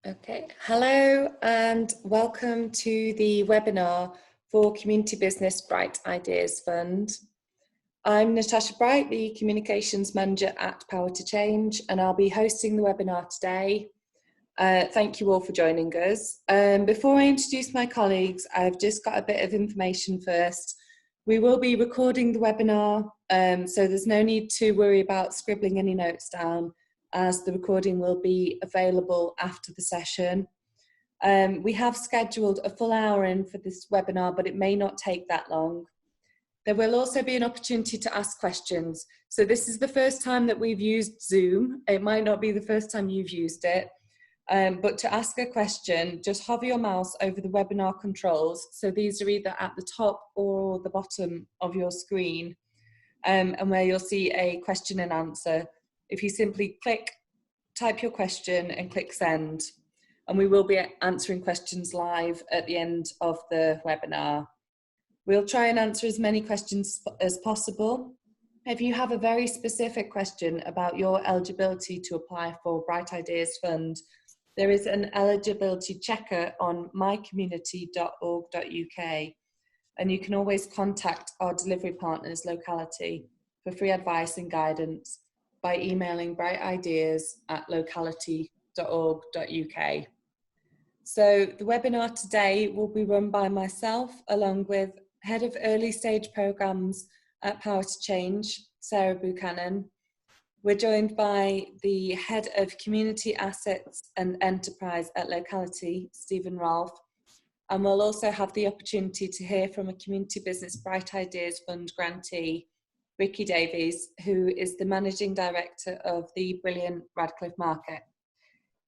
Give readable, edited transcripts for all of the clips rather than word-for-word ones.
Okay, hello and welcome to the webinar for Community Business Bright Ideas Fund. I'm Natasha Bright, the Communications Manager at Power to Change, and I'll be hosting the webinar today. Thank you all for joining us. Before I introduce my colleagues, I've just got a bit of information first. We will be recording the webinar, so there's no need to worry about scribbling any notes down, as the recording will be available after the session. We have scheduled a full hour in for this webinar, but it may not take that long. There will also be an opportunity to ask questions. So this is the first time that we've used Zoom. It might not be the first time you've used it, but to ask a question, just hover your mouse over the webinar controls. So these are either at the top or the bottom of your screen, and where you'll see a question and answer. If you simply type your question and click send, and we will be answering questions live at the end of the webinar. We'll try and answer as many questions as possible. If you have a very specific question about your eligibility to apply for Bright Ideas Fund, there is an eligibility checker on mycommunity.org.uk, and you can always contact our delivery partners locality for free advice and guidance by emailing brightideas@locality.org.uk. So the webinar today will be run by myself, along with Head of Early Stage Programmes at Power to Change, Sarah Buchanan. We're joined by the Head of Community Assets and Enterprise at Locality, Stephen Rolfe. And we'll also have the opportunity to hear from a Community Business Bright Ideas Fund grantee, Ricky Davies, who is the Managing Director of the brilliant Radcliffe Market.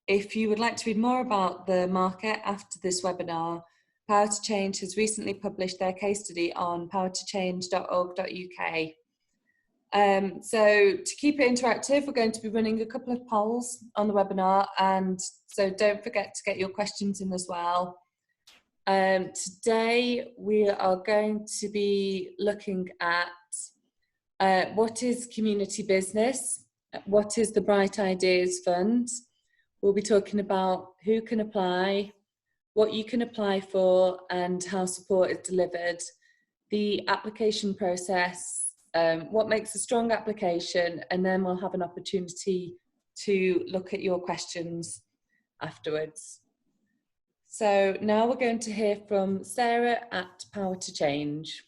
If you would like to read more about the market after this webinar, Power to Change has recently published their case study on powertochange.org.uk. So to keep it interactive, we're going to be running a couple of polls on the webinar, and so don't forget to get your questions in as well. Today we are going to be looking at what is community business, what is the Bright Ideas Fund. We'll be talking about who can apply, what you can apply for, and how support is delivered, the application process, what makes a strong application, and then we'll have an opportunity to look at your questions afterwards. So now we're going to hear from Sarah at Power to Change.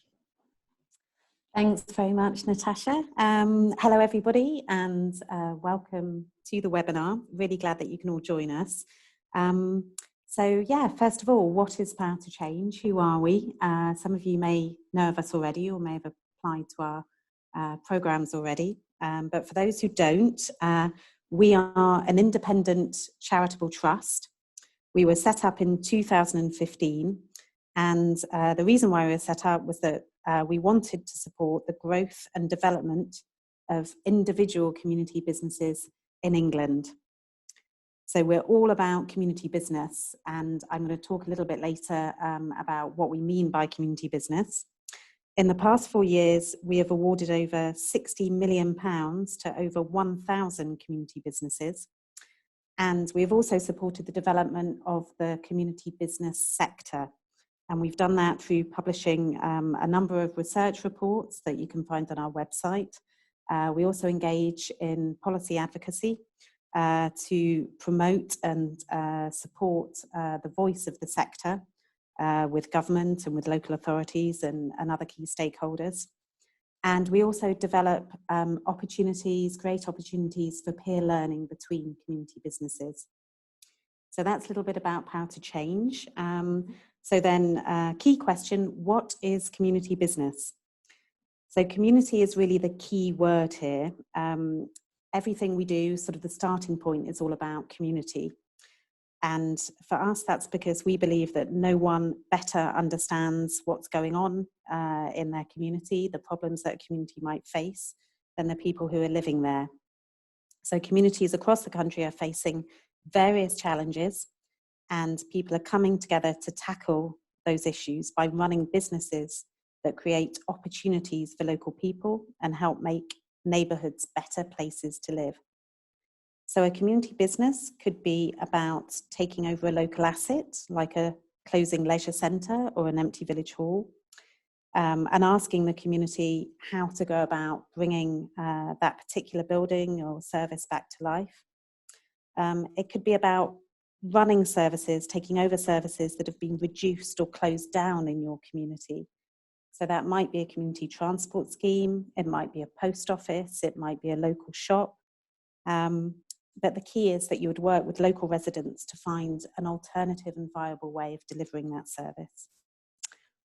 Thanks very much, Natasha. Hello, everybody, and welcome to the webinar. Really glad that you can all join us. So yeah, first of all, what is Power to Change? Who are we? Some of you may know of us already or may have applied to our programs already. But for those who don't, we are an independent charitable trust. We were set up in 2015, and the reason why we were set up was that we wanted to support the growth and development of individual community businesses in England. So we're all about community business, and I'm going to talk a little bit later about what we mean by community business. In the past 4 years, we have awarded over £60 million to over 1,000 community businesses. And we've also supported the development of the community business sector. And we've done that through publishing a number of research reports that you can find on our website. We also engage in policy advocacy to promote and support the voice of the sector with government and with local authorities and other key stakeholders. And we also develop great opportunities for peer learning between community businesses. So that's a little bit about Power to Change. So then, key question, what is community business? So community is really the key word here. Everything we do, sort of the starting point, is all about community. And for us, that's because we believe that no one better understands what's going on in their community, the problems that a community might face, than the people who are living there. So communities across the country are facing various challenges, and people are coming together to tackle those issues by running businesses that create opportunities for local people and help make neighbourhoods better places to live. So a community business could be about taking over a local asset, like a closing leisure centre or an empty village hall, and asking the community how to go about bringing that particular building or service back to life. It could be about running services, taking over services that have been reduced or closed down in your community. So that might be a community transport scheme, it might be a post office, it might be a local shop. But the key is that you would work with local residents to find an alternative and viable way of delivering that service.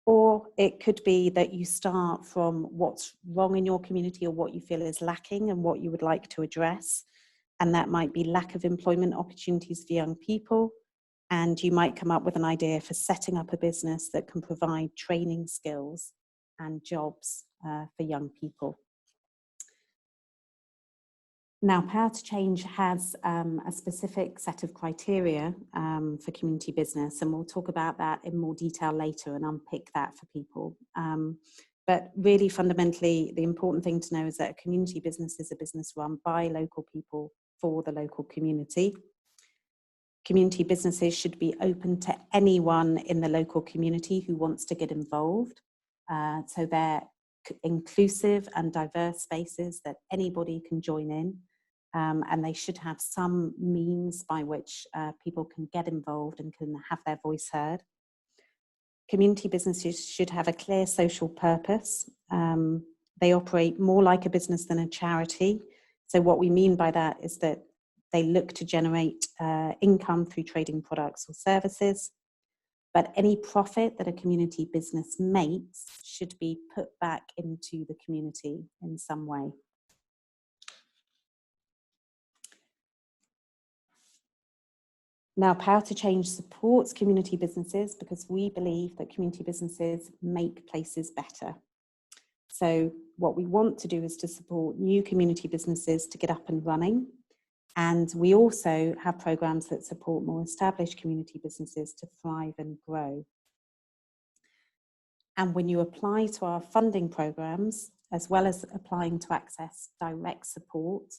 Or it could be that you start from what's wrong in your community or what you feel is lacking and what you would like to address. And that might be lack of employment opportunities for young people. And you might come up with an idea for setting up a business that can provide training skills and jobs for young people. Now, Power to Change has a specific set of criteria for community business, and we'll talk about that in more detail later and unpick that for people. But really fundamentally, the important thing to know is that a community business is a business run by local people for the local community. Community businesses should be open to anyone in the local community who wants to get involved. So they're inclusive and diverse spaces that anybody can join in. And they should have some means by which people can get involved and can have their voice heard. Community businesses should have a clear social purpose. They operate more like a business than a charity. So what we mean by that is that they look to generate income through trading products or services. But any profit that a community business makes should be put back into the community in some way. Now, Power to Change supports community businesses because we believe that community businesses make places better. So what we want to do is to support new community businesses to get up and running. And we also have programs that support more established community businesses to thrive and grow. And when you apply to our funding programs, as well as applying to access direct support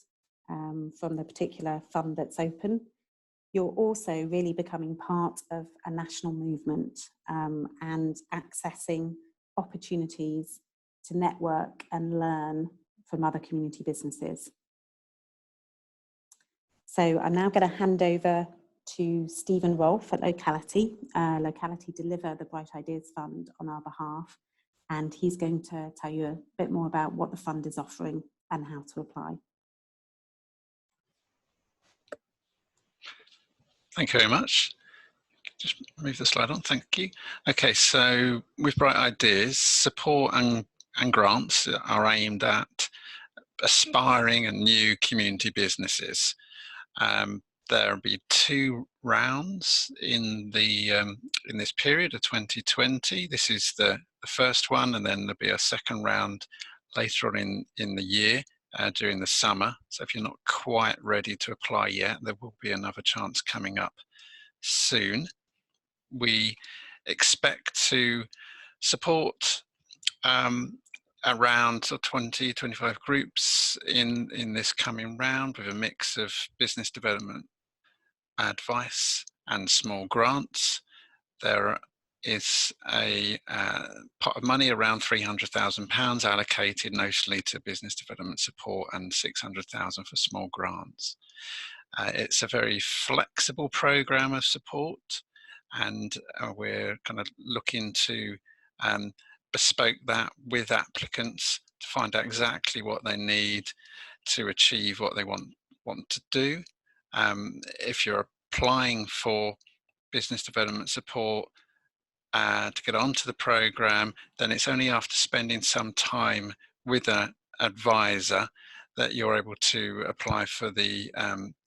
from the particular fund that's open, you're also really becoming part of a national movement and accessing opportunities to network and learn from other community businesses. So I'm now going to hand over to Stephen Rolfe at Locality. Locality deliver the Bright Ideas Fund on our behalf, and he's going to tell you a bit more about what the fund is offering and how to apply. Thank you very much. Just move the slide on, thank you. Okay, so with Bright Ideas, support and grants are aimed at aspiring and new community businesses. There'll be 2 rounds in this period of 2020. This is the first one, and then there'll be a second round later on in the year during the summer. So if you're not quite ready to apply yet, there will be another chance coming up soon. We expect to support around 20-25 groups in this coming round with a mix of business development advice and small grants. There is a pot of money around £300,000 allocated notionally to business development support and £600,000 for small grants. It's a very flexible program of support, and we're kind of looking to bespoke that with applicants to find out exactly what they need to achieve what they want to do. If you're applying for business development support to get onto the program, then it's only after spending some time with an advisor that you're able to apply for the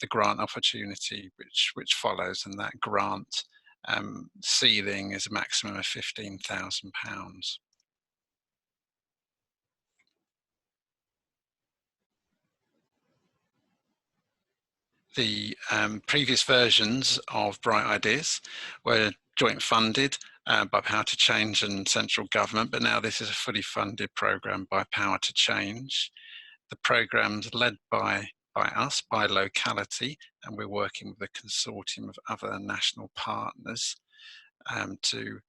grant opportunity which follows, and that grant ceiling is a maximum of £15,000. The previous versions of Bright Ideas were joint funded by Power to Change and central government, but now this is a fully funded programme by Power to Change. The programme's led by by us, by locality, and we're working with a consortium of other national partners to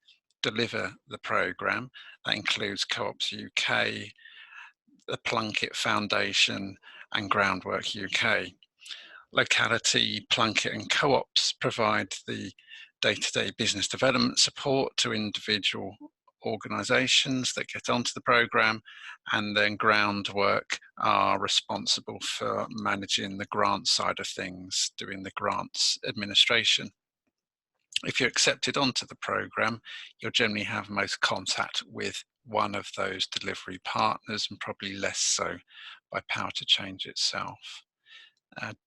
deliver the programme. That includes Co-ops UK, the Plunkett Foundation and Groundwork UK. Locality, Plunkett and Co-ops provide the day-to-day business development support to individual organisations that get onto the programme, and then Groundwork are responsible for managing the grant side of things, doing the grants administration. If you're accepted onto the programme, you'll generally have most contact with one of those delivery partners, and probably less so by Power to Change itself.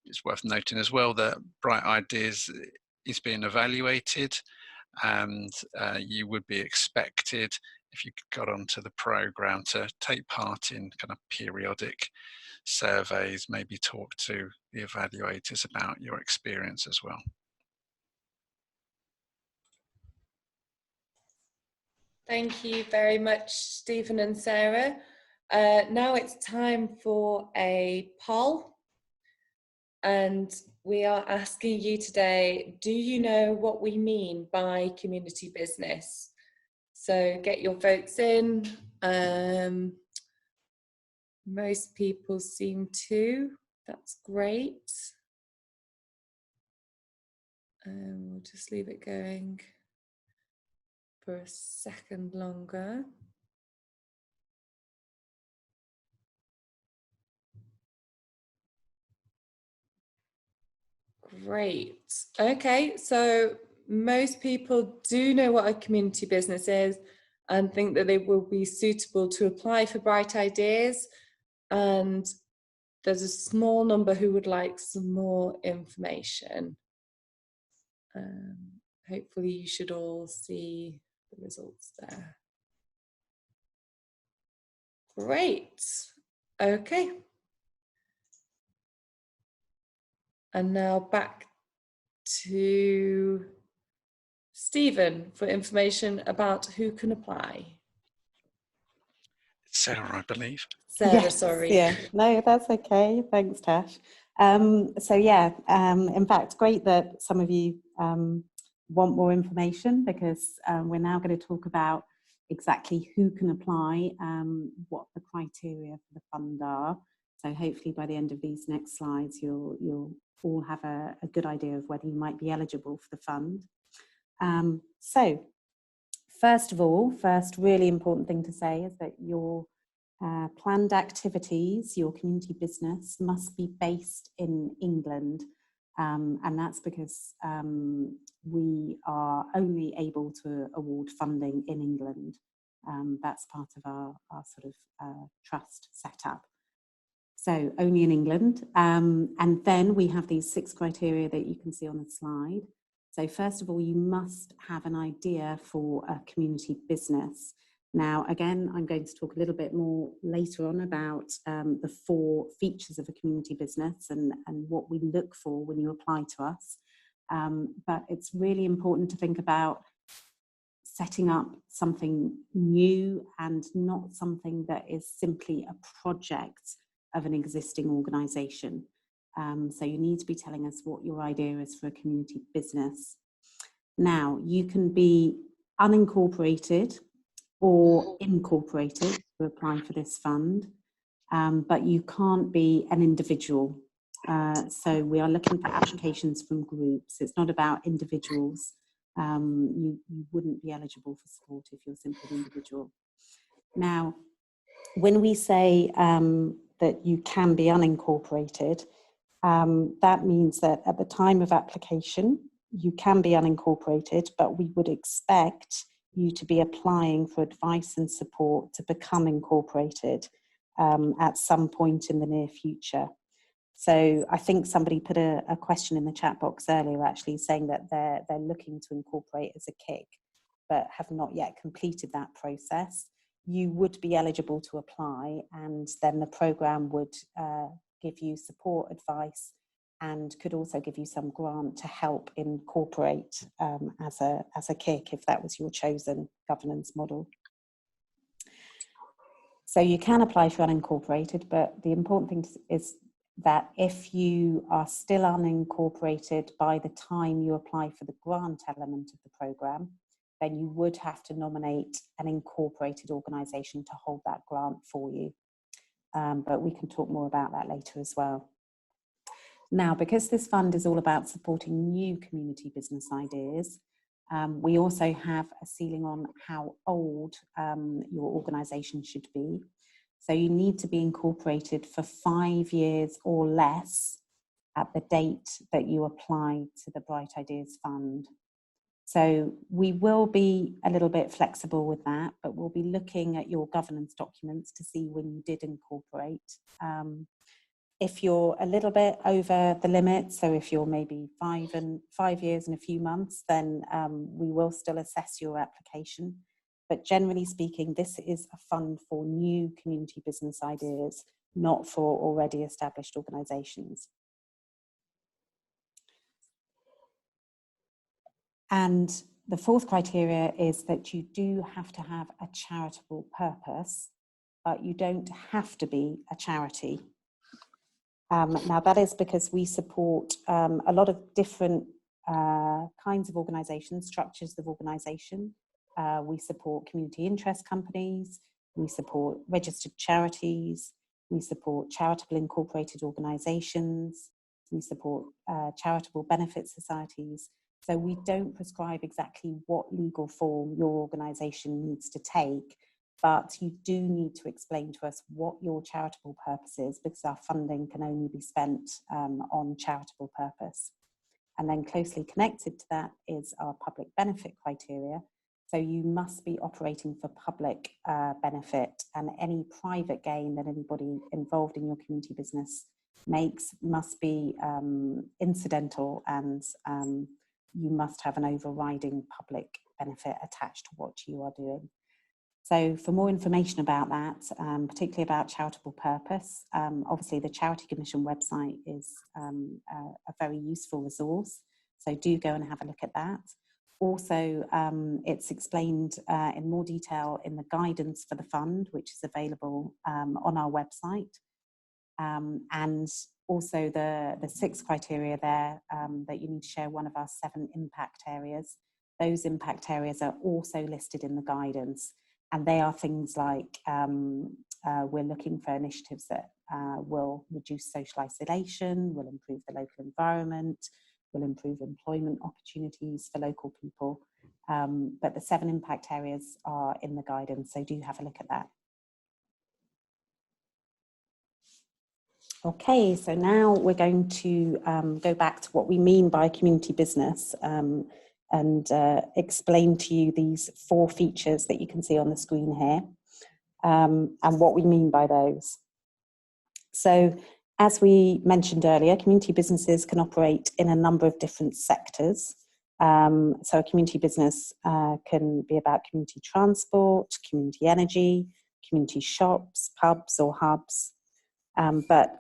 It's worth noting as well that Bright Ideas is being evaluated, and you would be expected, if you got onto the programme, to take part in kind of periodic surveys, maybe talk to the evaluators about your experience as well. Thank you very much, Stephen and Sarah. Now it's time for a poll. And we are asking you today, do you know what we mean by community business? So get your votes in. Most people seem to. That's great. We'll just leave it going for a second longer. Great. Okay, so most people do know what a community business is and think that they will be suitable to apply for Bright Ideas. And there's a small number who would like some more information. Hopefully you should all see the results there. Great. Okay. And now back to Stephen for information about who can apply. Sarah, I believe. Sarah, Yes, sorry. Yeah, no, that's okay. Thanks, Tash. So yeah, in fact, great that some of you want more information, because we're now going to talk about exactly who can apply, what the criteria for the fund are. So hopefully by the end of these next slides, you'll all have a good idea of whether you might be eligible for the fund. So first of all, really important thing to say is that your planned activities, your community business, must be based in England, and that's because we are only able to award funding in England. That's part of our sort of trust setup. So only in England, and then we have these 6 criteria that you can see on the slide. So first of all, you must have an idea for a community business. Now, again, I'm going to talk a little bit more later on about the 4 features of a community business and what we look for when you apply to us. But it's really important to think about setting up something new and not something that is simply a project of an existing organisation. So you need to be telling us what your idea is for a community business. Now, you can be unincorporated or incorporated to apply for this fund, but you can't be an individual. So we are looking for applications from groups. It's not about individuals. You wouldn't be eligible for support if you're simply an individual. Now, when we say that you can be unincorporated, that means that at the time of application, you can be unincorporated, but we would expect you to be applying for advice and support to become incorporated at some point in the near future. So I think somebody put a question in the chat box earlier, actually saying that they're looking to incorporate as a KIC, but have not yet completed that process. You would be eligible to apply, and then the programme would give you support, advice, and could also give you some grant to help incorporate as a KIC if that was your chosen governance model. So you can apply for unincorporated, but the important thing is that if you are still unincorporated by the time you apply for the grant element of the programme, then you would have to nominate an incorporated organisation to hold that grant for you. But we can talk more about that later as well. Now, because this fund is all about supporting new community business ideas, we also have a ceiling on how old your organisation should be. So you need to be incorporated for 5 years or less at the date that you apply to the Bright Ideas Fund. So we will be a little bit flexible with that, but we'll be looking at your governance documents to see when you did incorporate. If you're a little bit over the limit, so if you're maybe 5 years and a few months, then we will still assess your application. But generally speaking, this is a fund for new community business ideas, not for already established organisations. And the fourth criteria is that you do have to have a charitable purpose, but you don't have to be a charity. Now that is because we support a lot of different kinds of organisations, structures of organisation. We support community interest companies, we support registered charities, we support charitable incorporated organisations, we support charitable benefit societies. So we don't prescribe exactly what legal form your organisation needs to take, but you do need to explain to us what your charitable purpose is, because our funding can only be spent on charitable purpose. And then closely connected to that is our public benefit criteria. So you must be operating for public benefit, and any private gain that anybody involved in your community business makes must be incidental, and you must have an overriding public benefit attached to what you are doing. So for more information about that, particularly about charitable purpose, obviously the Charity Commission website is a very useful resource. So do go and have a look at that. Also, it's explained in more detail in the guidance for the fund, which is available on our website. And also the 6 criteria there, that you need to share one of our 7 impact areas. Those impact areas are also listed in the guidance. And they are things like we're looking for initiatives that will reduce social isolation, will improve the local environment, will improve employment opportunities for local people. But the 7 impact areas are in the guidance, so do have a look at that. Okay, so now we're going to go back to what we mean by community business, and explain to you these 4 features that you can see on the screen here, and what we mean by those. So, as we mentioned earlier, community businesses can operate in a number of different sectors. So a community business can be about community transport, community energy, community shops, pubs or hubs. But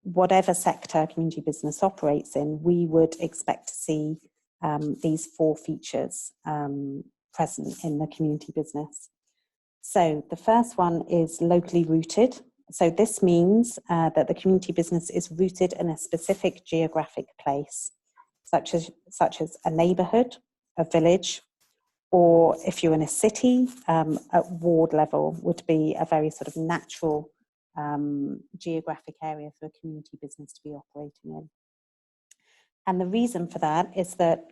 whatever sector community business operates in, we would expect to see these 4 features present in the community business. So the first one is locally rooted. So this means that the community business is rooted in a specific geographic place, such as a neighbourhood, a village, or if you're in a city, at ward level would be a very sort of natural geographic area for a community business to be operating in. And the reason for that is that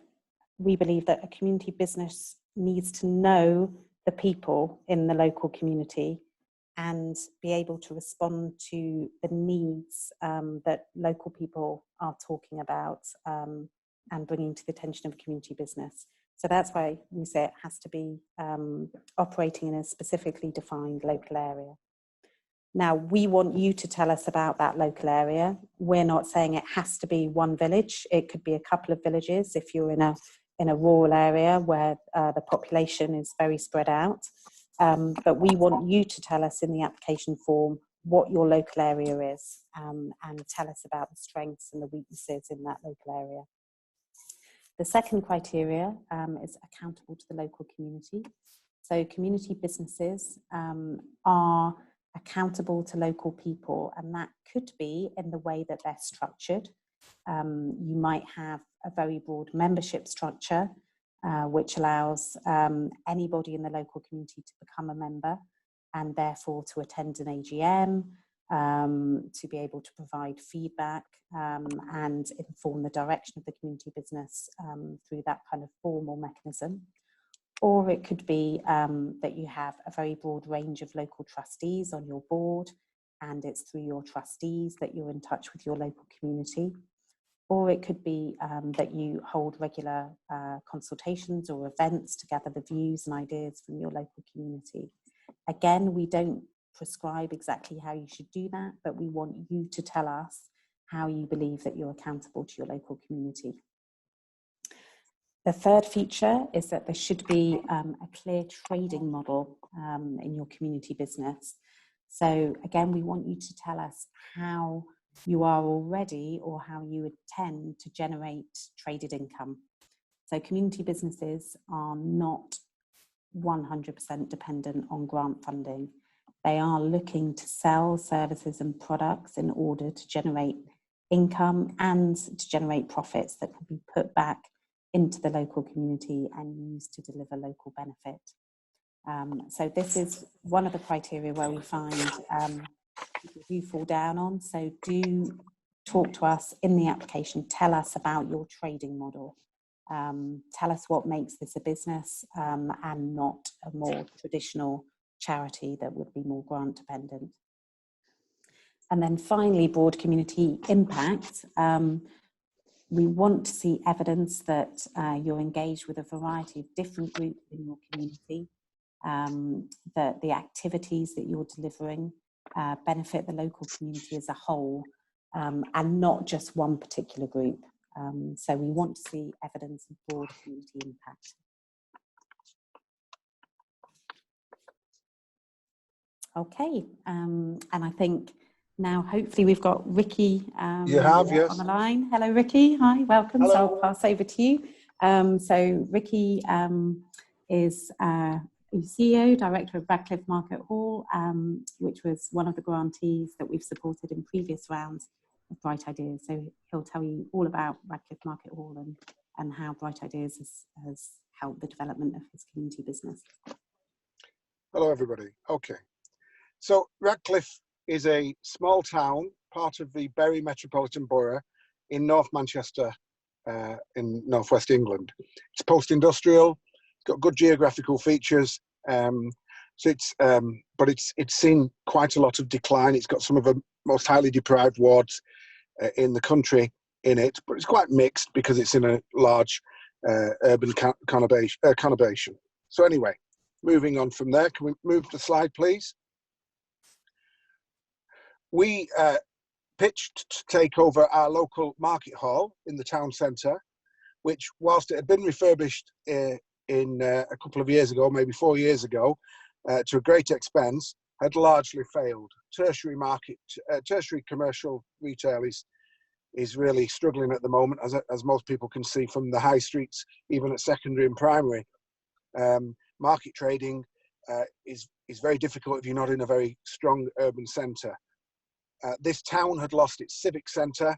we believe that a community business needs to know the people in the local community and be able to respond to the needs that local people are talking about and bringing to the attention of a community business. So that's why we say it has to be operating in a specifically defined local area. Now, we want you to tell us about that local area. We're not saying it has to be one village. It could be a couple of villages if you're in a rural area where the population is very spread out. But we want you to tell us in the application form what your local area is, and tell us about the strengths and the weaknesses in that local area. The second criteria is accountable to the local community. So community businesses are accountable to local people, and that could be in the way that they're structured. You might have a very broad membership structure, which allows anybody in the local community to become a member and therefore to attend an AGM, to be able to provide feedback and inform the direction of the community business through that kind of formal mechanism. Or it could be that you have a very broad range of local trustees on your board, and it's through your trustees that you're in touch with your local community. Or it could be that you hold regular consultations or events to gather the views and ideas from your local community. Again, we don't prescribe exactly how you should do that, but we want you to tell us how you believe that you're accountable to your local community. The third feature is that there should be a clear trading model in your community business. So again, we want you to tell us how you are already or how you intend to generate traded income. So community businesses are not 100% dependent on grant funding. They are looking to sell services and products in order to generate income and to generate profits that can be put back into the local community and used to deliver local benefit. So this is one of the criteria where we find people do fall down on. So do talk to us in the application. Tell us about your trading model. Tell us what makes this a business and not a more traditional charity that would be more grant dependent. And then finally, broad community impact. We want to see evidence that you're engaged with a variety of different groups in your community, that the activities that you're delivering benefit the local community as a whole, and not just one particular group. So we want to see evidence of broad community impact. Okay, and I think now hopefully we've got Ricky yes. on the line. Hello Ricky, hi, welcome. Hello. So I'll pass over to you. So Ricky is CEO, Director of Radcliffe Market Hall, which was one of the grantees that we've supported in previous rounds of Bright Ideas. So he'll tell you all about Radcliffe Market Hall and how Bright Ideas has helped the development of his community business. Hello everybody. Okay. So Radcliffe is a small town, part of the Bury Metropolitan Borough in North Manchester, in northwest England. It's post-industrial, it's got good geographical features, so but it's seen quite a lot of decline. It's got some of the most highly deprived wards in the country in it, but it's quite mixed because it's in a large urban conurbation. So anyway, moving on from there, can we move the slide, please? We pitched to take over our local market hall in the town centre, which, whilst it had been refurbished a couple of years ago, maybe 4 years ago, to a great expense, had largely failed. Tertiary commercial retail is really struggling at the moment, as most people can see from the high streets, even at secondary and primary. Market trading is very difficult if you're not in a very strong urban centre. This town had lost its civic centre,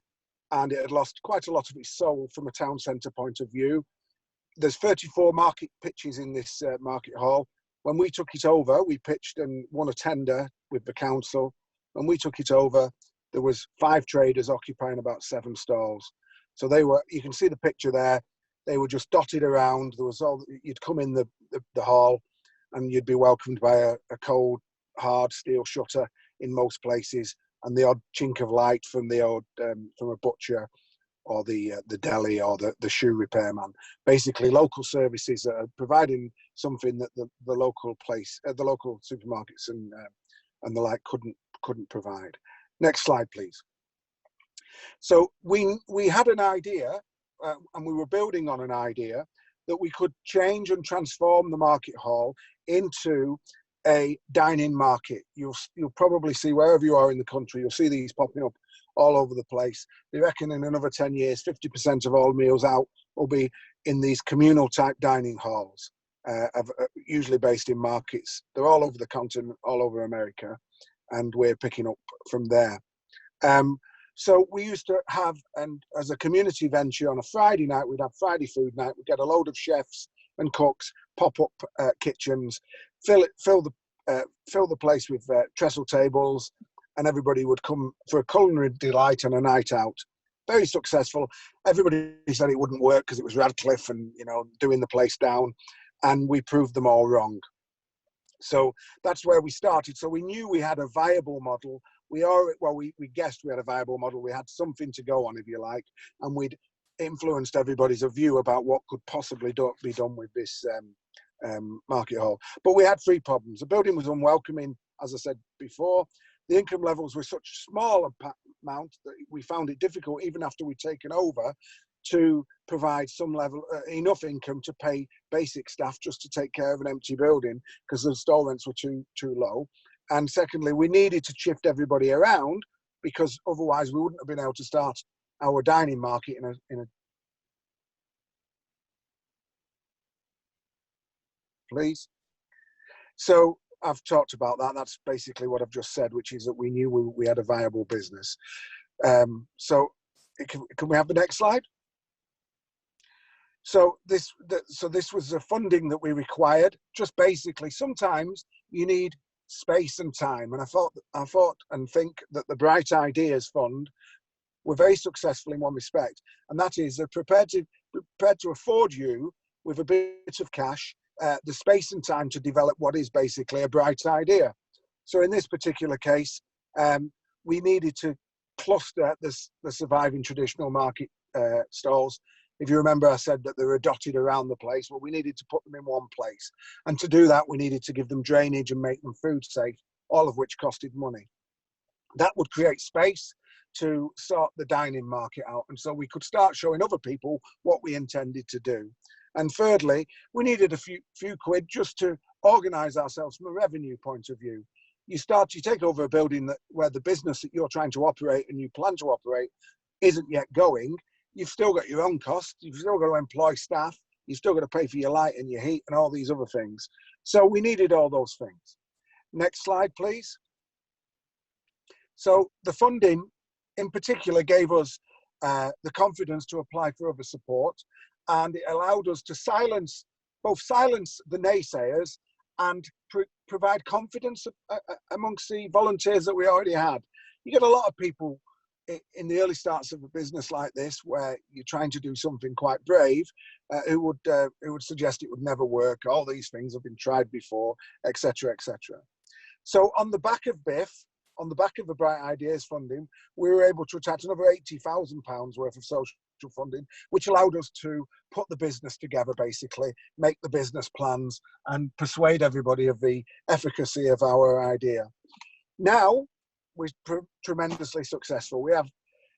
and it had lost quite a lot of its soul from a town centre point of view. There's 34 market pitches in this market hall. When we took it over, we pitched and won a tender with the council. When we took it over, there was 5 traders occupying about 7 stalls. So they were, you can see the picture there, they were just dotted around. There was you'd come in the hall and you'd be welcomed by a cold, hard steel shutter in most places, and the odd chink of light from from a butcher or the deli or the shoe repairman. Basically, local services that are providing something that the local supermarkets and the like couldn't provide. Next slide, please. So we had an idea, and we were building on an idea that we could change and transform the market hall into a dine-in market. You'll probably see, wherever you are in the country, you'll see these popping up all over the place. They reckon in another 10 years, 50% of all meals out will be in these communal type dining halls, usually based in markets. They're all over the continent, all over America. and we're picking up from there. So we used to have, and as a community venture on a Friday night, we'd have Friday food night. We'd get a load of chefs and cooks, pop up kitchens, fill the place with trestle tables, and everybody would come for a culinary delight and a night out. Very successful. Everybody said it wouldn't work because it was Radcliffe and, you know, doing the place down, and we proved them all wrong. So that's where we started. So we knew we had a viable model. We guessed we had a viable model. We had something to go on, if you like, and we'd influenced everybody's view about what could possibly be done with this market hall. But we had three problems. The building was unwelcoming, as I said before. The income levels were such small amount that we found it difficult, even after we'd taken over, to provide some level, enough income to pay basic staff just to take care of an empty building, because the stall rents were too low. And secondly, we needed to shift everybody around, because otherwise we wouldn't have been able to start our dining market in a please. So I've talked about that. That's basically what I've just said, which is that we knew we had a viable business. So can we have the next slide? So this was the funding that we required. Just basically, sometimes you need space and time. And I thought and think that the Bright Ideas Fund were very successful in one respect, and that is they're prepared to afford you with a bit of cash the space and time to develop what is basically a bright idea. So in this particular case, we needed to cluster the surviving traditional market stalls. If you remember, I said that they were dotted around the place. Well, we needed to put them in one place. And to do that, we needed to give them drainage and make them food safe, all of which costed money. That would create space to sort the dining market out. And so we could start showing other people what we intended to do. And thirdly, we needed a few quid just to organize ourselves from a revenue point of view. You take over a building where the business that you're trying to operate and you plan to operate isn't yet going. You've still got your own costs. You've still got to employ staff. You've still got to pay for your light and your heat and all these other things. So we needed all those things. Next slide, please. So the funding in particular gave us the confidence to apply for other support, and it allowed us to silence the naysayers and provide confidence amongst the volunteers that we already had. You get a lot of people in the early starts of a business like this, where you're trying to do something quite brave, who would suggest it would never work. All these things have been tried before, etc., etc. So on the back of BIF, on the back of the Bright Ideas funding, we were able to attach another £80,000 worth of social funding, which allowed us to put the business together, basically, make the business plans and persuade everybody of the efficacy of our idea. Now, we're tremendously successful. We have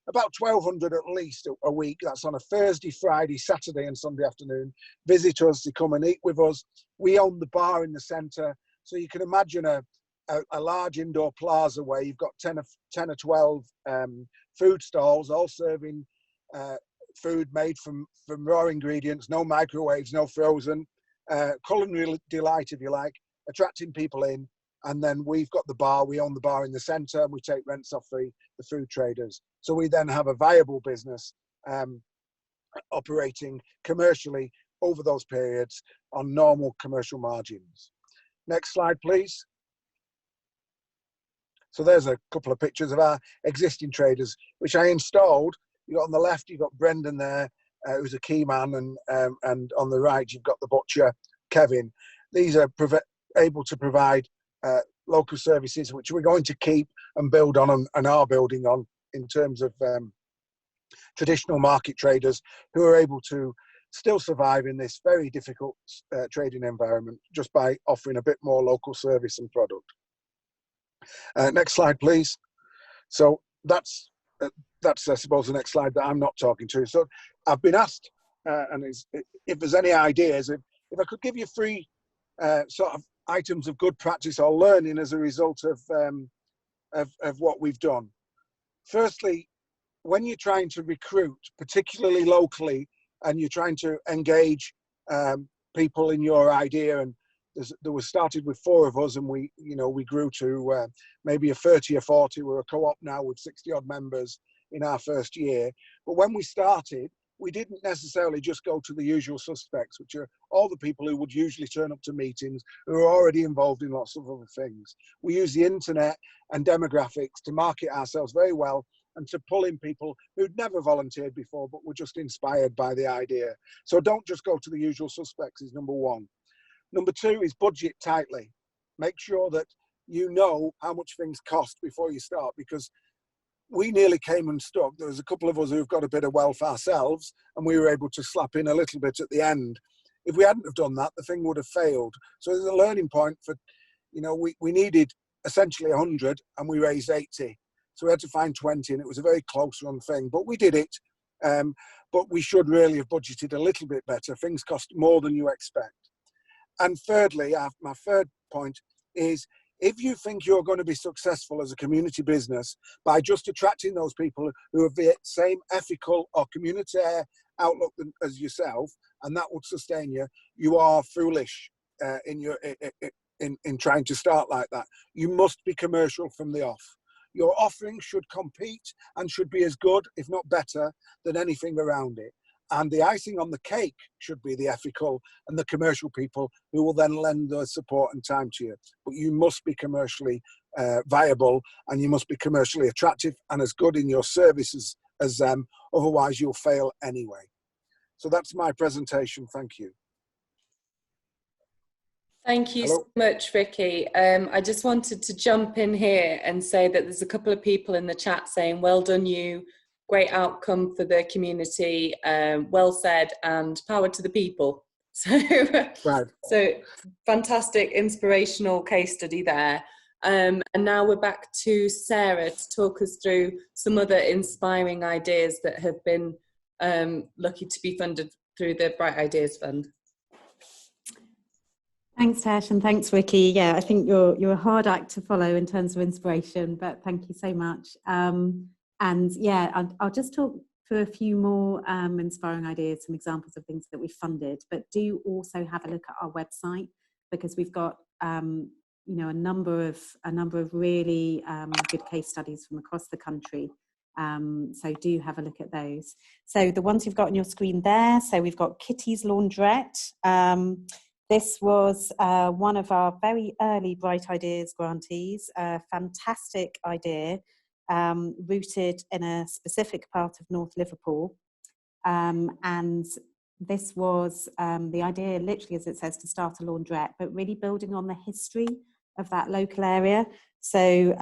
about 1,200 at least a week. That's on a Thursday, Friday, Saturday and Sunday afternoon. Visit us, they come and eat with us. We own the bar in the centre. So you can imagine a large indoor plaza where you've got 10 or 12 food stalls, all serving food made from raw ingredients, no microwaves, no frozen, culinary delight, if you like, attracting people in. And then we've got the bar, we own the bar in the centre, and we take rents off the food traders. So we then have a viable business operating commercially over those periods on normal commercial margins. Next slide, please. So there's a couple of pictures of our existing traders, which I installed. You got on the left, you've got Brendan there, who's a key man, and on the right, you've got the butcher, Kevin. These are able to provide local services, which we're going to keep and build on and are building on in terms of traditional market traders who are able to still survive in this very difficult trading environment just by offering a bit more local service and product. Next slide, please. So that's I suppose the next slide that I'm not talking to. So I've been asked, and if there's any ideas, if I could give you 3 sort of items of good practice or learning as a result of what we've done. Firstly, when you're trying to recruit, particularly locally, and you're trying to engage people in your idea, and there was started with 4 of us, and we grew to maybe a 30 or 40. We're a co-op now with 60 odd members in our first year. But when we started, we didn't necessarily just go to the usual suspects, which are all the people who would usually turn up to meetings, who are already involved in lots of other things. We use the internet and demographics to market ourselves very well and to pull in people who'd never volunteered before, but were just inspired by the idea. So don't just go to the usual suspects is number 1. Number 2 is budget tightly. Make sure that you know how much things cost before you start, because we nearly came unstuck. There was a couple of us who've got a bit of wealth ourselves, and we were able to slap in a little bit at the end. If we hadn't have done that, the thing would have failed. So there's a learning point for, we needed essentially 100 and we raised 80. So we had to find 20, and it was a very close run thing, but we did it. But we should really have budgeted a little bit better. Things cost more than you expect. And thirdly, my third point is, if you think you're going to be successful as a community business by just attracting those people who have the same ethical or community outlook as yourself, and that would sustain you, you are foolish in trying to start like that. You must be commercial from the off. Your offering should compete and should be as good, if not better, than anything around it. And the icing on the cake should be the ethical and the commercial people who will then lend their support and time to you. But you must be commercially viable, and you must be commercially attractive and as good in your services as them. Otherwise, you'll fail anyway. So that's my presentation. Thank you. Thank you Hello? so much, Ricky. I just wanted to jump in here and say that there's a couple of people in the chat saying, well done you, great outcome for the community, well said, and power to the people. So, Right. So fantastic, inspirational case study there. And now we're back to Sarah to talk us through some other inspiring ideas that have been lucky to be funded through the Bright Ideas Fund. Thanks, Tash, and thanks, Ricky. Yeah, I think you're a hard act to follow in terms of inspiration, but thank you so much. And yeah, I'll just talk through a few more inspiring ideas, some examples of things that we funded, but do also have a look at our website, because we've got a number of really good case studies from across the country. So do have a look at those. So the ones you've got on your screen there, so we've got Kitty's Laundrette. This was one of our very early Bright Ideas grantees, a fantastic idea, rooted in a specific part of North Liverpool. And this was the idea, literally as it says, to start a laundrette, but really building on the history of that local area. So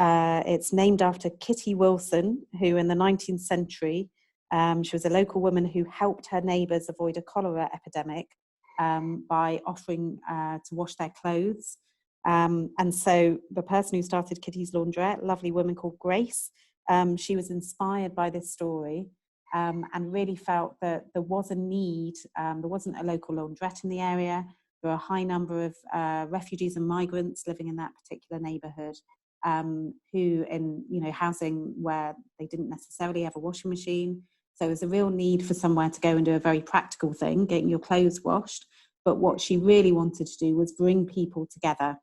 it's named after Kitty Wilson, who in the 19th century, she was a local woman who helped her neighbours avoid a cholera epidemic by offering to wash their clothes. And so the person who started Kitty's Laundrette, lovely woman called Grace, she was inspired by this story and really felt that there was a need. There wasn't a local laundrette in the area. There were a high number of refugees and migrants living in that particular neighbourhood who in housing where they didn't necessarily have a washing machine. So there's a real need for somewhere to go and do a very practical thing, getting your clothes washed. But what she really wanted to do was bring people together.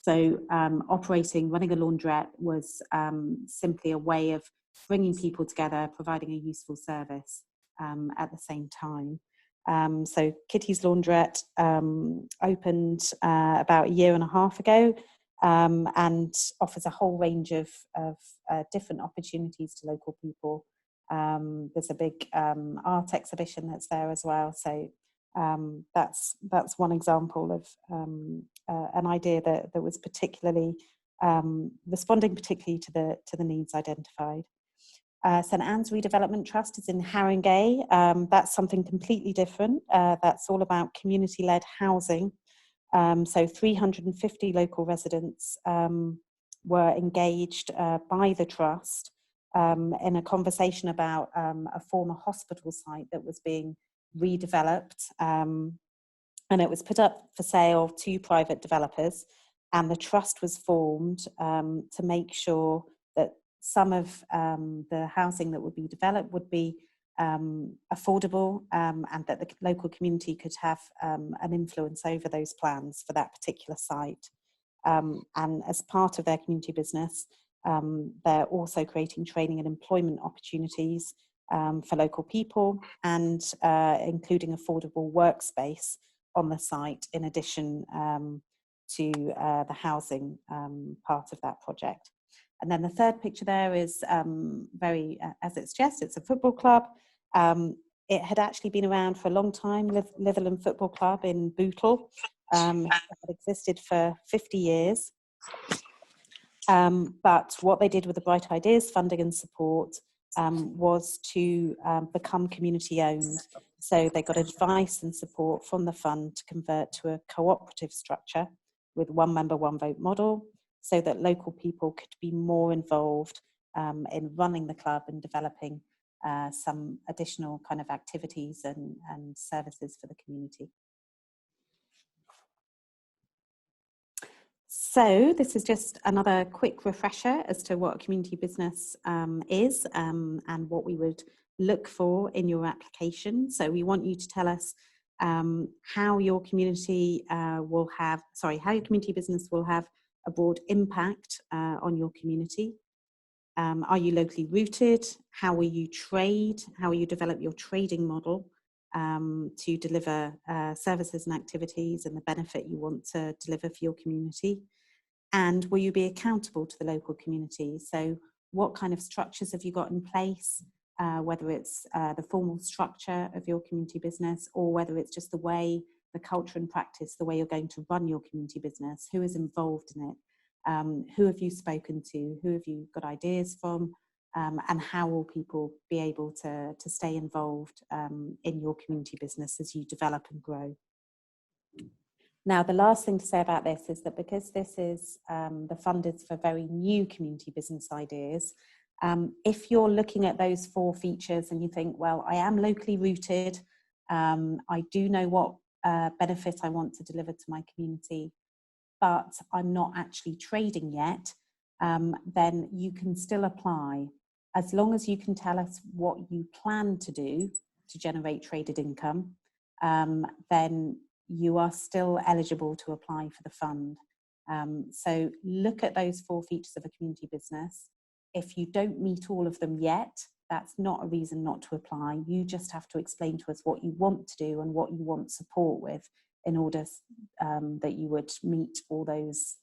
So running a laundrette was simply a way of bringing people together, providing a useful service at the same time. So Kitty's Laundrette opened about a year and a half ago and offers a whole range of different opportunities to local people. There's a big art exhibition that's there as well. So that's one example of an idea that was particularly responding particularly to the needs identified. St Anne's Redevelopment Trust is in Haringey. That's something completely different. That's all about community-led housing. So 350 local residents were engaged by the trust in a conversation about a former hospital site that was being redeveloped, and it was put up for sale to private developers, and the trust was formed to make sure that some of the housing that would be developed would be affordable, and that the local community could have an influence over those plans for that particular site. And as part of their community business, they're also creating training and employment opportunities for local people, and including affordable workspace on the site, in addition to the housing part of that project. And then the third picture there is very, as it suggests, it's a football club. It had actually been around for a long time, Litherland Football Club in Bootle. It had existed for 50 years. But what they did with the Bright Ideas funding and support was to become community owned. So they got advice and support from the fund to convert to a cooperative structure with one member, one vote model, so that local people could be more involved in running the club and developing some additional kind of activities and services for the community. So this is just another quick refresher as to what a community business is, and what we would look for in your application. So we want you to tell us how your community how your community business will have a broad impact on your community. Are you locally rooted? How will you trade? How will you develop your trading model to deliver services and activities and the benefit you want to deliver for your community? And will you be accountable to the local community? So what kind of structures have you got in place, whether it's the formal structure of your community business, or whether it's just the way, the culture and practice, the way you're going to run your community business? Who is involved in it? Who have you spoken to? Who have you got ideas from? And how will people be able to stay involved in your community business as you develop and grow? Now, the last thing to say about this is that because this is the fund is for very new community business ideas, if you're looking at those 4 features and you think, well, I am locally rooted, I do know what benefit I want to deliver to my community, but I'm not actually trading yet, then you can still apply. As long as you can tell us what you plan to do to generate traded income, then you are still eligible to apply for the fund. So look at those 4 features of a community business. If you don't meet all of them yet, that's not a reason not to apply. You just have to explain to us what you want to do and what you want support with in order that you would meet all those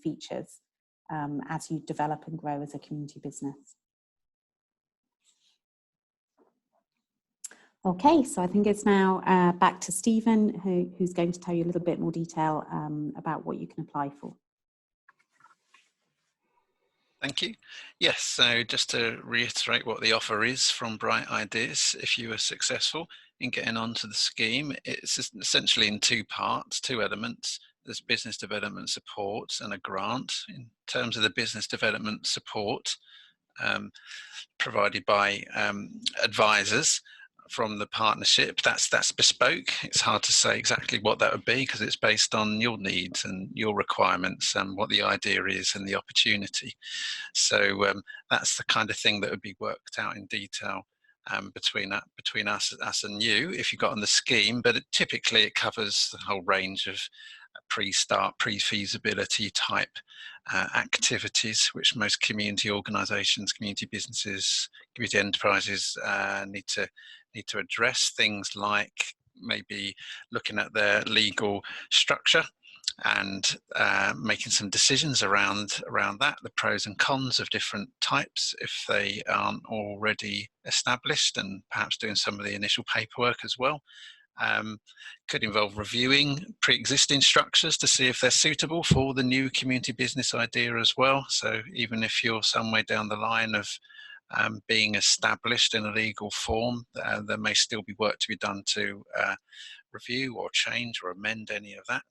features as you develop and grow as a community business. Okay, so I think it's now back to Stephen, who's going to tell you a little bit more detail about what you can apply for. Thank you. Yes, so just to reiterate what the offer is from Bright Ideas, if you are successful in getting onto the scheme, it's essentially in 2 parts, 2 elements. There's business development support and a grant. In terms of the business development support provided by advisors from the partnership, that's bespoke. It's hard to say exactly what that would be because it's based on your needs and your requirements and what the idea is and the opportunity. So that's the kind of thing that would be worked out in detail between us and you if you got on the scheme. But typically it covers the whole range of pre-start, pre-feasibility type activities, which most community organisations, community businesses, community enterprises need to address. Things like maybe looking at their legal structure and making some decisions around that, the pros and cons of different types if they aren't already established, and perhaps doing some of the initial paperwork as well. Could involve reviewing pre-existing structures to see if they're suitable for the new community business idea as well. So even if you're some way down the line of being established in a legal form, there may still be work to be done to review or change or amend any of that.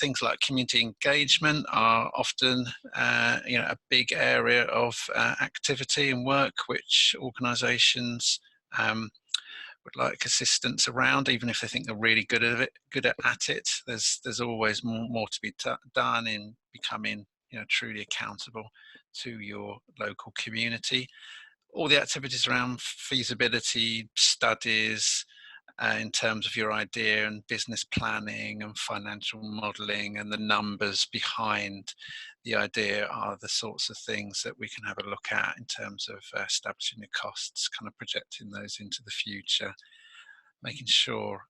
Things like community engagement are often a big area of activity and work which organisations would like assistance around, even if they think they're really good at it. There's always more to be done in becoming truly accountable to your local community. all the activities around feasibility studies, in terms of your idea, and business planning and financial modelling, and the numbers behind the idea are the sorts of things that we can have a look at in terms of establishing the costs, kind of projecting those into the future, making sure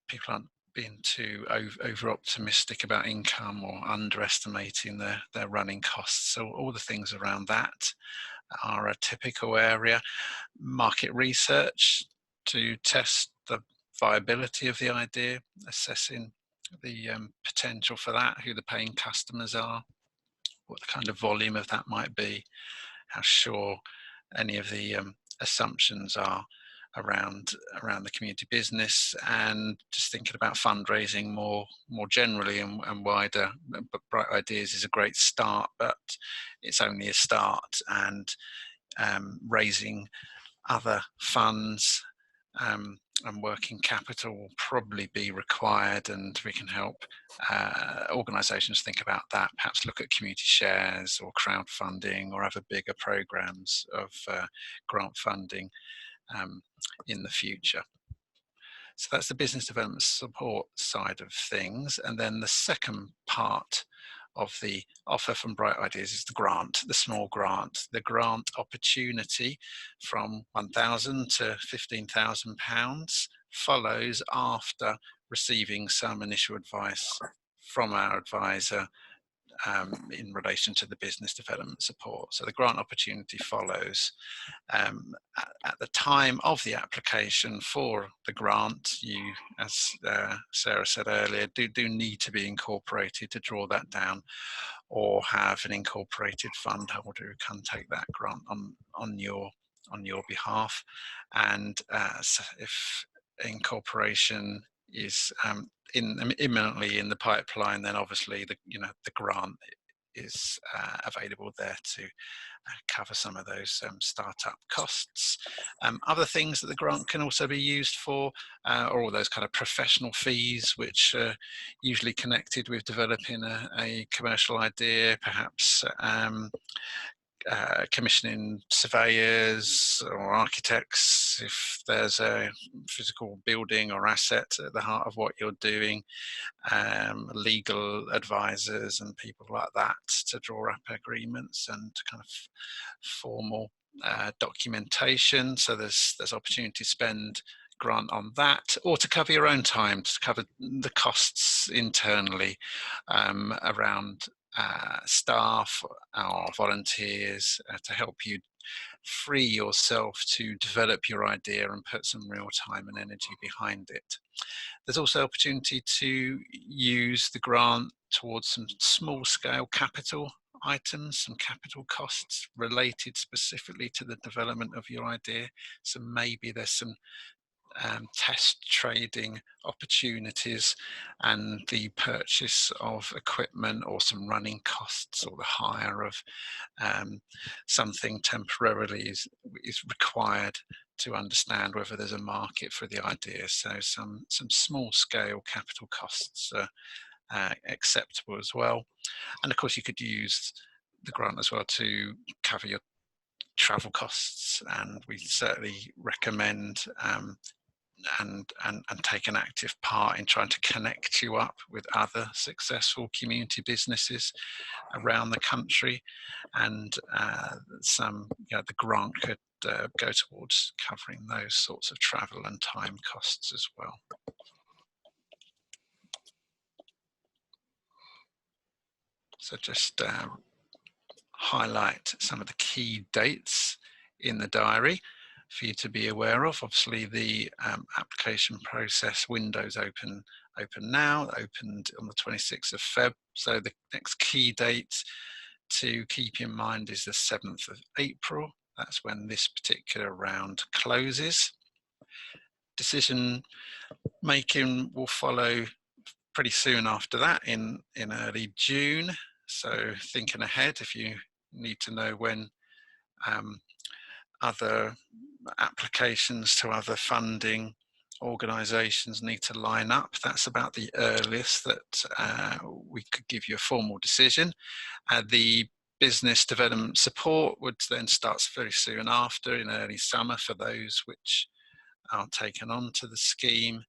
people aren't being too over optimistic about income or underestimating their running costs. So all the things around that are a typical area. Market research to test the viability of the idea, assessing the potential for that, who the paying customers are, what the kind of volume of that might be, how sure any of the assumptions are around the community business, and just thinking about fundraising more generally and wider. But Bright Ideas is a great start, but it's only a start, and raising other funds and working capital will probably be required, and we can help organisations think about that, perhaps look at community shares or crowdfunding or other bigger programs of grant funding in the future. So that's the business development support side of things. And then the second part of the offer from Bright Ideas is the grant, the small grant. The grant opportunity from £1,000 to £15,000 follows after receiving some initial advice from our advisor in relation to the business development support. So the grant opportunity follows. At the time of the application for the grant, you, as Sarah said earlier, do need to be incorporated to draw that down, or have an incorporated fund holder who can take that grant on your behalf. And so if incorporation is imminently in the pipeline, then obviously the grant is available there to cover some of those startup costs. Other things that the grant can also be used for are all those kind of professional fees, which are usually connected with developing a commercial idea, perhaps commissioning surveyors or architects if there's a physical building or asset at the heart of what you're doing, legal advisors and people like that to draw up agreements and kind of formal documentation. So there's opportunity to spend grant on that, or to cover your own time, to cover the costs internally around staff or volunteers to help you free yourself to develop your idea and put some real time and energy behind it. There's also opportunity to use the grant towards some small scale capital items, some capital costs related specifically to the development of your idea. So maybe there's some test trading opportunities and the purchase of equipment, or some running costs, or the hire of something temporarily is required to understand whether there's a market for the idea. So some small scale capital costs are acceptable as well. And of course you could use the grant as well to cover your travel costs, and we certainly recommend and take an active part in trying to connect you up with other successful community businesses around the country. And the grant could go towards covering those sorts of travel and time costs as well. So just highlight some of the key dates in the diary for you to be aware of. Obviously the application process window's open now, opened on the 26th of Feb. So the next key date to keep in mind is the 7th of April. That's when this particular round closes. Decision making will follow pretty soon after that in early June. So thinking ahead, if you need to know when other applications to other funding organisations need to line up, that's about the earliest that we could give you a formal decision. The business development support would then start very soon after, in early summer, for those which are taken onto the scheme,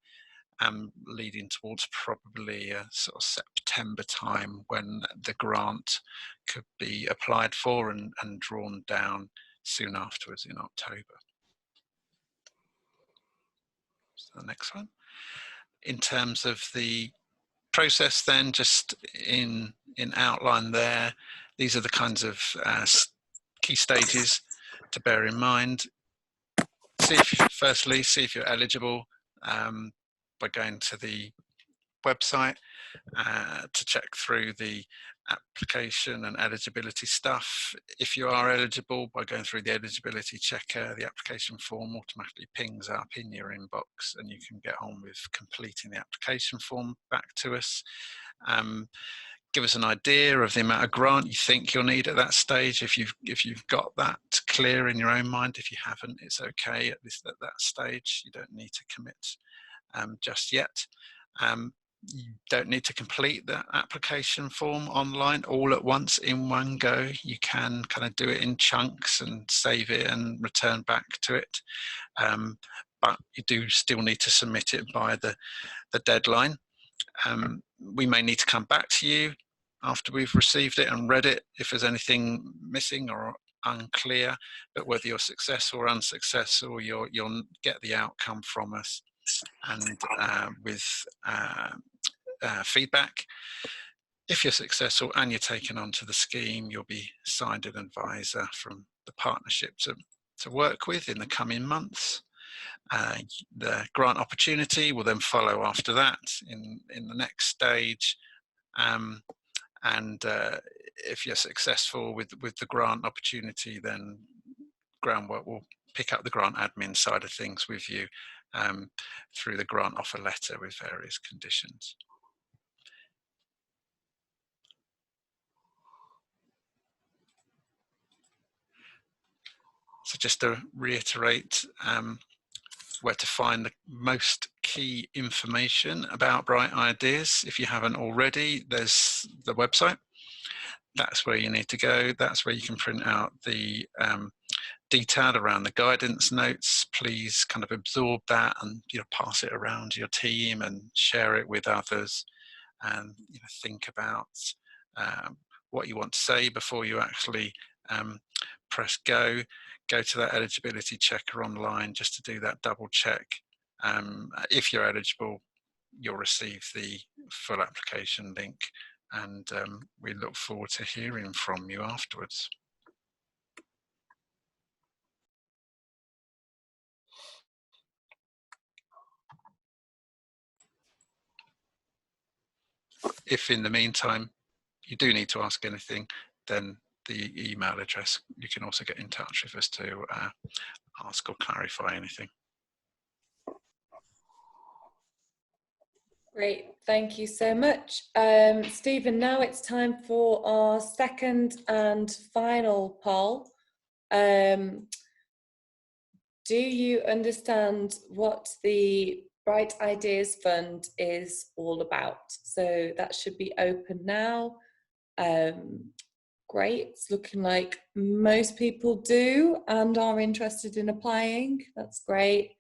and leading towards probably a sort of September time when the grant could be applied for and drawn down soon afterwards in October. So the next one. In terms of the process then, just in outline there, these are the kinds of key stages to bear in mind. Firstly, see if you're eligible by going to the website to check through the application and eligibility stuff. If you are eligible, by going through the eligibility checker, the application form automatically pings up in your inbox and you can get on with completing the application form back to us. Give us an idea of the amount of grant you think you'll need at that stage. If you've got that clear in your own mind. If you haven't, it's okay, at least at that stage. You don't need to commit just yet. You don't need to complete the application form online all at once in one go. You can kind of do it in chunks and save it and return back to it. But you do still need to submit it by the deadline. We may need to come back to you after we've received it and read it if there's anything missing or unclear, but whether you're successful or unsuccessful, you'll get the outcome from us, and with feedback. If you're successful and you're taken onto the scheme, you'll be assigned an advisor from the partnership to work with in the coming months. The grant opportunity will then follow after that in the next stage. If you're successful with the grant opportunity, then Groundwork will pick up the grant admin side of things with you through the grant offer letter with various conditions. So just to reiterate where to find the most key information about Bright Ideas, if you haven't already, there's the website. That's where you need to go. That's where you can print out the detail around the guidance notes. Please kind of absorb that and pass it around your team and share it with others, and think about what you want to say before you actually press go. Go to that eligibility checker online just to do that double check. If you're eligible, you'll receive the full application link, and we look forward to hearing from you afterwards. If in the meantime you do need to ask anything, then the email address, you can also get in touch with us to ask or clarify anything. Great, thank you so much. Stephen, now it's time for our second and final poll. Do you understand what the Bright Ideas Fund is all about? So that should be open now. Great, it's looking like most people do and are interested in applying. That's great.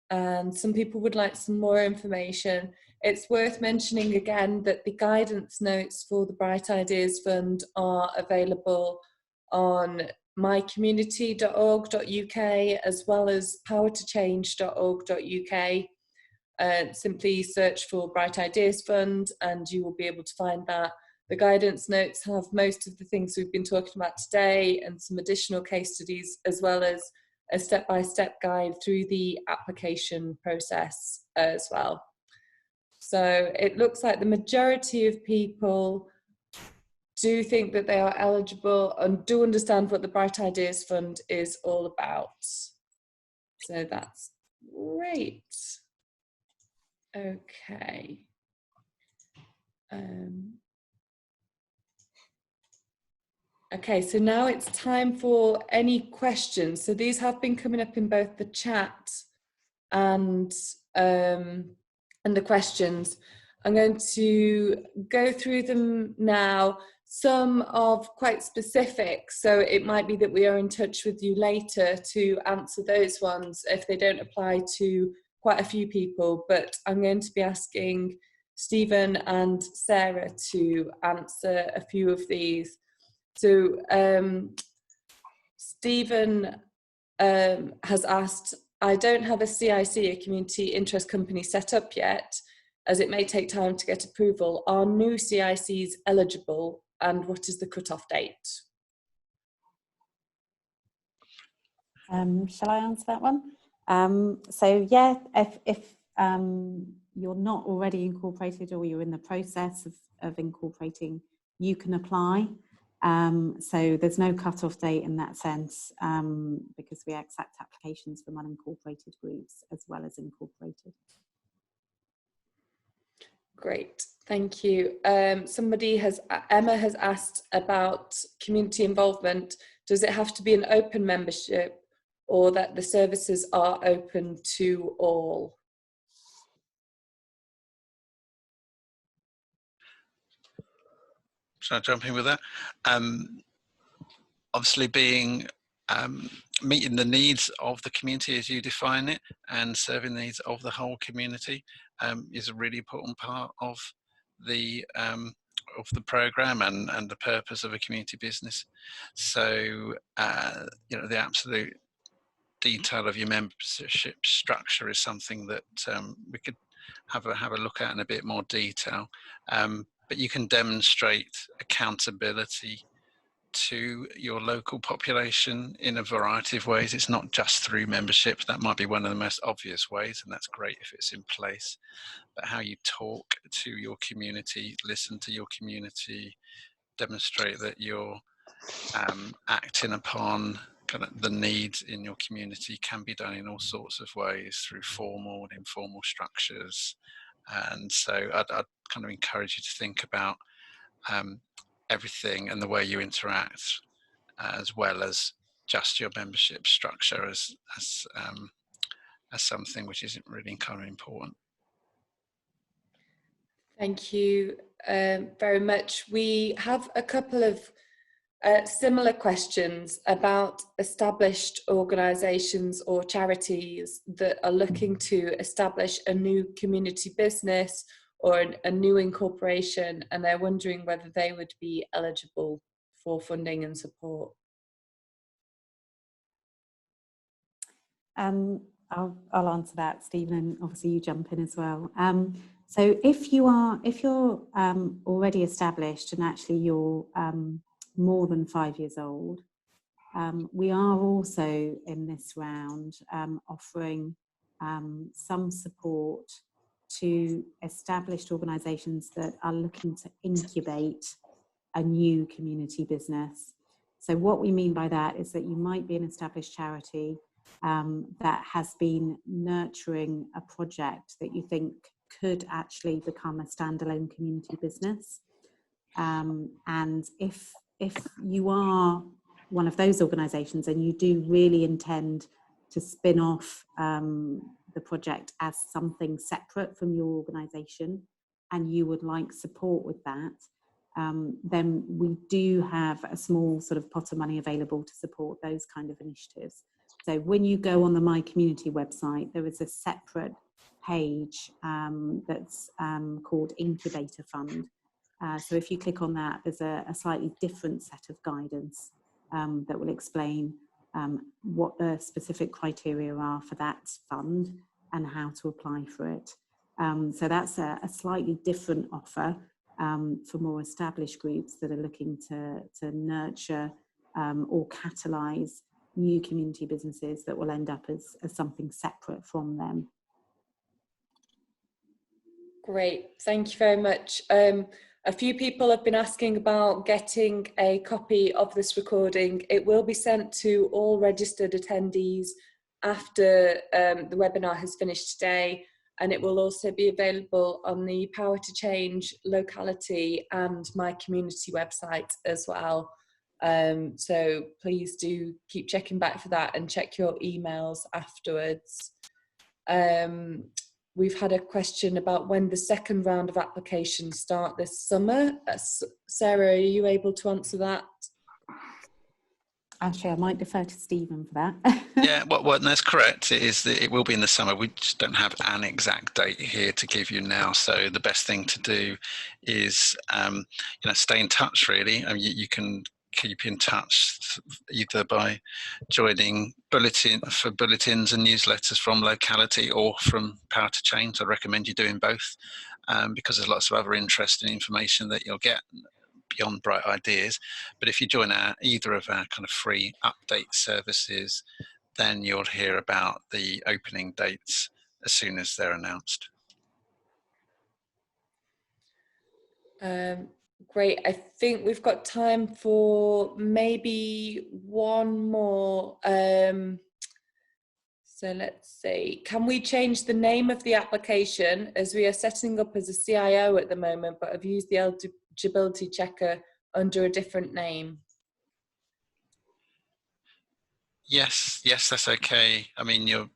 And some people would like some more information. It's worth mentioning again that the guidance notes for the Bright Ideas Fund are available on mycommunity.org.uk as well as powertochange.org.uk. Simply search for Bright Ideas Fund and you will be able to find that. The guidance notes have most of the things we've been talking about today and some additional case studies, as well as a step-by-step guide through the application process as well. So it looks like the majority of people do think that they are eligible and do understand what the Bright Ideas Fund is all about. So that's great. Okay. Okay, so now it's time for any questions. So these have been coming up in both the chat and the questions. I'm going to go through them now. some are quite specific, so it might be that we are in touch with you later to answer those ones if they don't apply to quite a few people. But I'm going to be asking Stephen and Sarah to answer a few of these. So Stephen has asked, I don't have a CIC, a community interest company, set up yet, as it may take time to get approval. Are new CICs eligible, and what is the cut-off date? Shall I answer that one? So yeah, if you're not already incorporated or you're in the process of incorporating, you can apply. So there's no cut-off date in that sense, because we accept applications from unincorporated groups as well as incorporated. Great, thank you. Emma has asked about community involvement. Does it have to be an open membership, or that the services are open to all? Shall I jump in with that? Obviously being meeting the needs of the community as you define it, and serving the needs of the whole community is a really important part of the program and the purpose of a community business. So you know, the absolute detail of your membership structure is something that we could have a look at in a bit more detail, but you can demonstrate accountability to your local population in a variety of ways. It's not just through membership. That might be one of the most obvious ways, and that's great if it's in place. But how you talk to your community, listen to your community, demonstrate that you're acting upon kind of the needs in your community can be done in all sorts of ways, through formal and informal structures. And so I'd kind of encourage you to think about everything and the way you interact, as well as just your membership structure as something which isn't really kind of important. Thank you very much. We have a couple of similar questions about established organisations or charities that are looking to establish a new community business or a new incorporation, and they're wondering whether they would be eligible for funding and support. I'll answer that, Stephen, and obviously you jump in as well. So if you're already established and actually you're more than 5 years old, we are also in this round offering some support to established organisations that are looking to incubate a new community business. So what we mean by that is that you might be an established charity that has been nurturing a project that you think could actually become a standalone community business. And if you are one of those organisations and you do really intend to spin off the project as something separate from your organisation, and you would like support with that, then we do have a small sort of pot of money available to support those kind of initiatives. So when you go on the My Community website, there is a separate page that's called Incubator Fund. So if you click on that, there's a slightly different set of guidance that will explain what the specific criteria are for that fund and how to apply for it. So that's a slightly different offer for more established groups that are looking to nurture or catalyse new community businesses that will end up as something separate from them. Great, thank you very much. A few people have been asking about getting a copy of this recording. It will be sent to all registered attendees after the webinar has finished today, and it will also be available on the Power to Change locality and My Community website as well. So please do keep checking back for that and check your emails afterwards. we've had a question about when the second round of applications start this summer. Sarah, are you able to answer that? Actually, I might defer to Stephen for that. Yeah, well, that's correct. It will be in the summer. We just don't have an exact date here to give you now. So the best thing to do is, stay in touch. Really, I mean, you can keep in touch either by joining bulletins and newsletters from locality or from Power to Change. I recommend you doing both, because there's lots of other interesting information that you'll get beyond Bright Ideas. But if you join either of our kind of free update services, then you'll hear about the opening dates as soon as they're announced. Great. I think we've got time for maybe one more. So let's see. Can we change the name of the application, as we are setting up as a CIO at the moment, but have used the eligibility checker under a different name? Yes, that's okay. I mean, your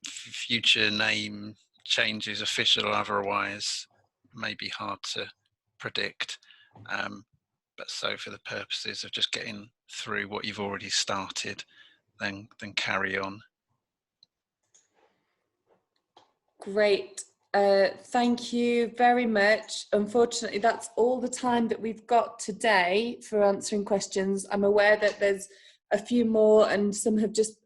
future name changes, official or otherwise, may be hard to predict. But so for the purposes of just getting through what you've already started, then carry on. Great. Thank you very much. Unfortunately, that's all the time that we've got today for answering questions. I'm aware that there's a few more and some have just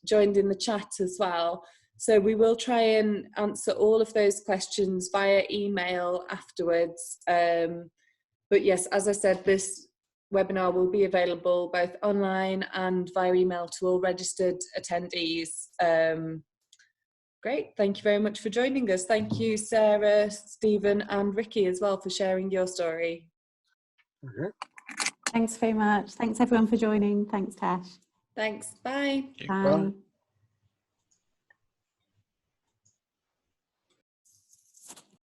joined in the chat as well. So we will try and answer all of those questions via email afterwards. But yes, as I said, this webinar will be available both online and via email to all registered attendees. Great, thank you very much for joining us. Thank you, Sarah, Stephen and Ricky as well for sharing your story. Okay. Thanks very much. Thanks everyone for joining. Thanks, Tash. Thanks, bye. Bye.